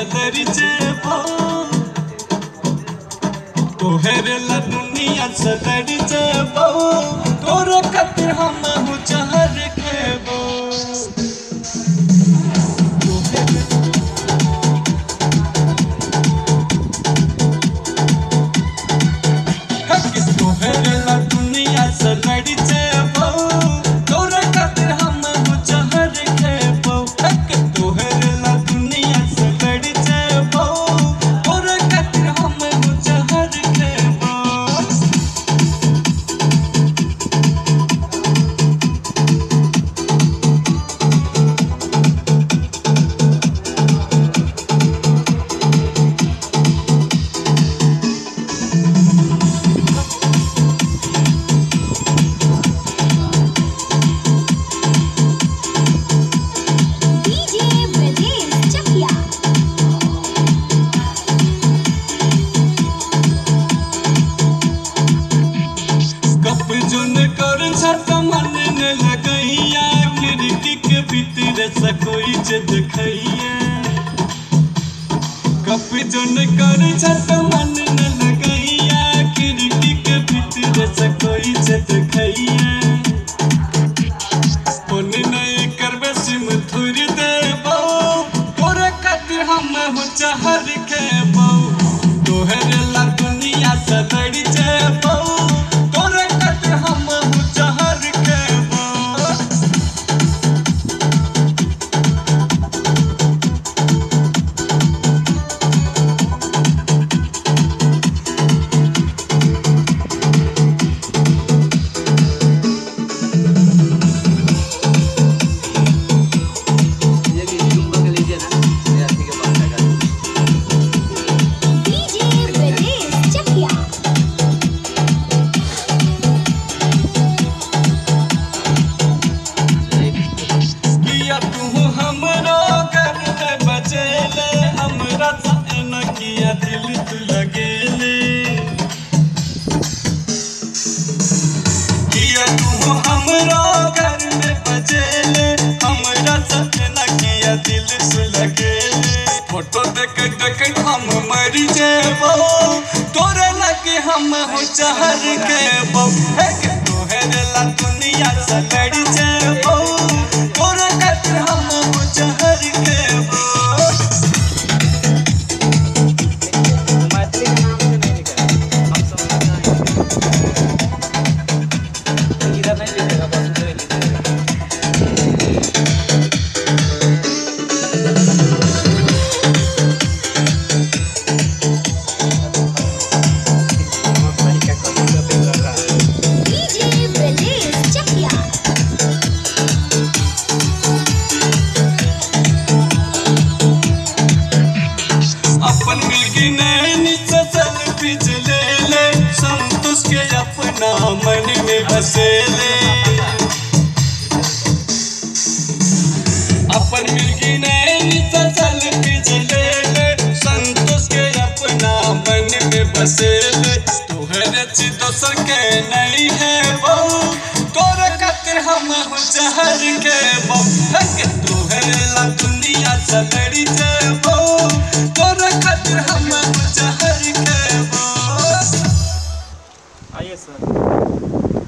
सदरचे भाऊ तोहरे ला दुनिया सदरचे भाऊ तोर खातिर हम हो जहर खेबो तोहरे ला दुनिया सदरचे भाऊ तोर खातिर हम हो जहर खेबो तोहरे ला दुनिया सदरचे भाऊ तोर खातिर हम हो जहर खेबो कोई जद खैया कप जोन कर छत मन न लगैया खिड़की के भीतर से कोई जद खैया फोन नहीं करबे सिम थुर देबो तोरे खातिर हम हो जहर खेबो तोहरे ला दुनिया सदड़ी जेबो तोरे खातिर हम हो जहर खेबो दिल तू लगेले किया तू हमरा घर में बजेले हमरा सपना किया दिल तू लगेले फोटो देख देख हम मर जेबो तोरे लगे हम हो जहर खेबो तोहरे ला दुनिया सदड़ी जेबो तोरे खातिर हम हो जहर खेबो संतोष के अपना मन में बसेले अपन मिलगी नैनी चल पिछले संतोष के अपना मन में बसेले तोहरे ची दोसर के नहीं है बहू तोरे खातिर हम हो जहर के बहू तोहरे ला दुनिया सदड़ी जेबो तोरे खातिर हम हो जहर के बहू। आइए सर।